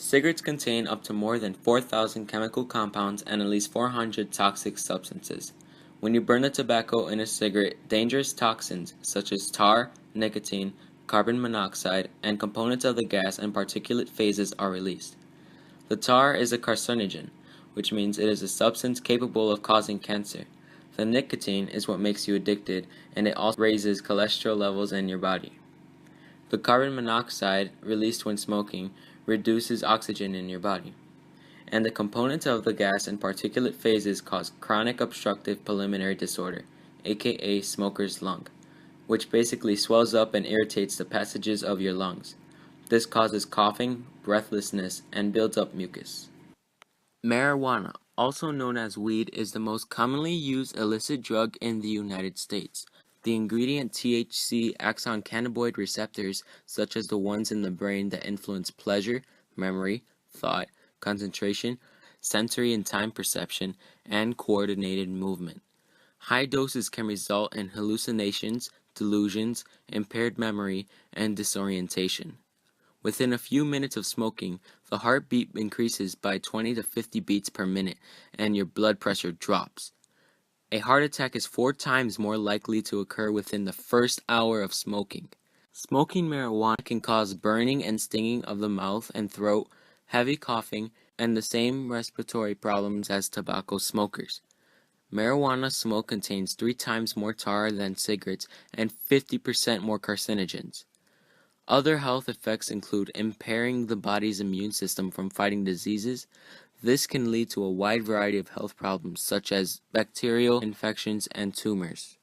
Cigarettes contain up to more than 4,000 chemical compounds and at least 400 toxic substances. When you burn the tobacco in a cigarette, dangerous toxins such as tar, nicotine, carbon monoxide, and components of the gas and particulate phases are released. The tar is a carcinogen, which means it is a substance capable of causing cancer. The nicotine is what makes you addicted, and it also raises cholesterol levels in your body. The carbon monoxide released when smoking reduces oxygen in your body. And the components of the gas and particulate phases cause chronic obstructive pulmonary disorder, aka smoker's lung, which basically swells up and irritates the passages of your lungs. This causes coughing, breathlessness, and builds up mucus. Marijuana, also known as weed, is the most commonly used illicit drug in the United States. The ingredient THC acts on cannabinoid receptors, such as the ones in the brain that influence pleasure, memory, thought, concentration, sensory and time perception, and coordinated movement. High doses can result in hallucinations, delusions, impaired memory, and disorientation. Within a few minutes of smoking, the heartbeat increases by 20 to 50 beats per minute, and your blood pressure drops. A heart attack is 4 times more likely to occur within the first hour of smoking. Smoking marijuana can cause burning and stinging of the mouth and throat, heavy coughing, and the same respiratory problems as tobacco smokers. Marijuana smoke contains 3 times more tar than cigarettes and 50% more carcinogens. Other health effects include impairing the body's immune system from fighting diseases. This can lead to a wide variety of health problems such as bacterial infections and tumors.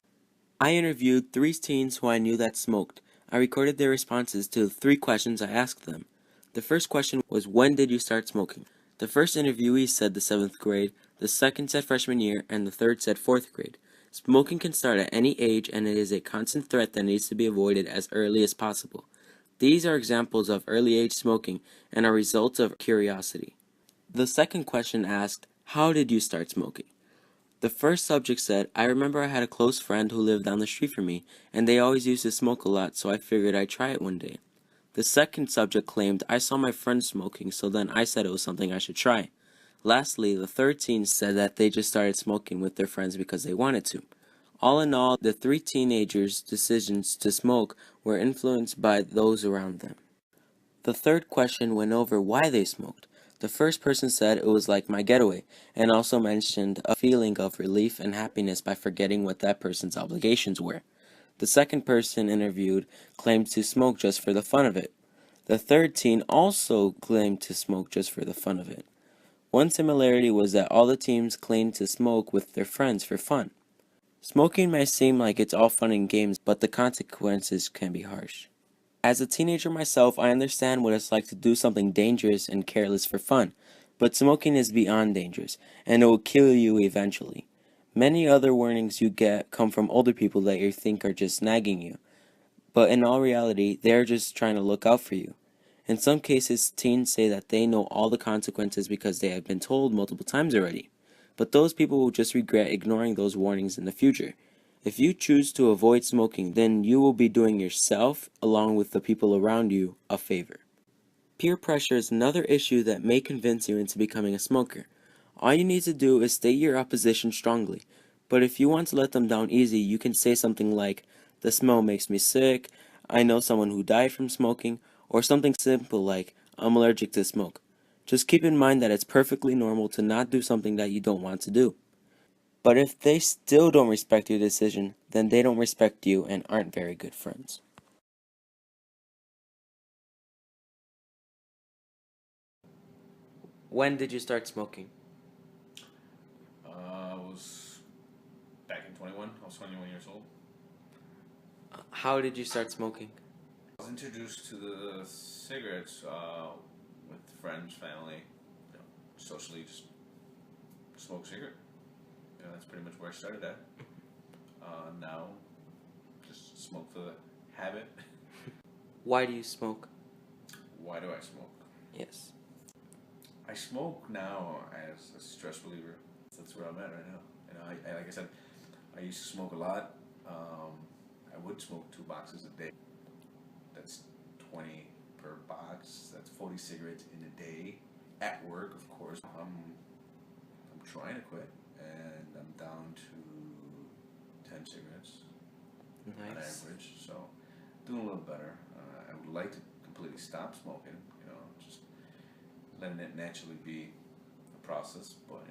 I interviewed 3 teens who I knew that smoked. I recorded their responses to the 3 questions I asked them. The first question was, when did you start smoking? The first interviewee said the 7th grade, the second said freshman year, and the third said 4th grade. Smoking can start at any age, and it is a constant threat that needs to be avoided as early as possible. These are examples of early age smoking and are results of curiosity. The second question asked, how did you start smoking? The first subject said, I remember I had a close friend who lived down the street from me, and they always used to smoke a lot, so I figured I'd try it one day. The second subject claimed, I saw my friend smoking, so then I said it was something I should try. Lastly, the third teen said that they just started smoking with their friends because they wanted to. All in all, the 3 teenagers' decisions to smoke were influenced by those around them. The third question went over why they smoked. The first person said it was like my getaway, and also mentioned a feeling of relief and happiness by forgetting what that person's obligations were. The second person interviewed claimed to smoke just for the fun of it. The third teen also claimed to smoke just for the fun of it. One similarity was that all the teens claimed to smoke with their friends for fun. Smoking may seem like it's all fun and games, but the consequences can be harsh. As a teenager myself, I understand what it's like to do something dangerous and careless for fun, but smoking is beyond dangerous, and it will kill you eventually. Many other warnings you get come from older people that you think are just nagging you, but in all reality, they're just trying to look out for you. In some cases, teens say that they know all the consequences because they have been told multiple times already, but those people will just regret ignoring those warnings in the future. If you choose to avoid smoking, then you will be doing yourself, along with the people around you, a favor. Peer pressure is another issue that may convince you into becoming a smoker. All you need to do is state your opposition strongly, but if you want to let them down easy, you can say something like, the smell makes me sick, I know someone who died from smoking, or something simple like, I'm allergic to smoke. Just keep in mind that it's perfectly normal to not do something that you don't want to do. But if they still don't respect your decision, then they don't respect you and aren't very good friends. When did you start smoking? I was back in 21. I was 21 years old. How did you start smoking? I was introduced to the cigarettes with friends, family, socially, just smoke cigarette. That's pretty much where I started at. Now, just smoke for the habit. Why do you smoke? Why do I smoke? Yes. I smoke now as a stress reliever. That's where I'm at right now. I like I said, I used to smoke a lot. I would smoke 2 boxes a day. That's 20 per box. That's 40 cigarettes in a day. At work, of course. I'm trying to quit, and I'm down to 10 cigarettes on Nice. average. So doing a little better. I would like to completely stop smoking. Just letting it naturally be a process. But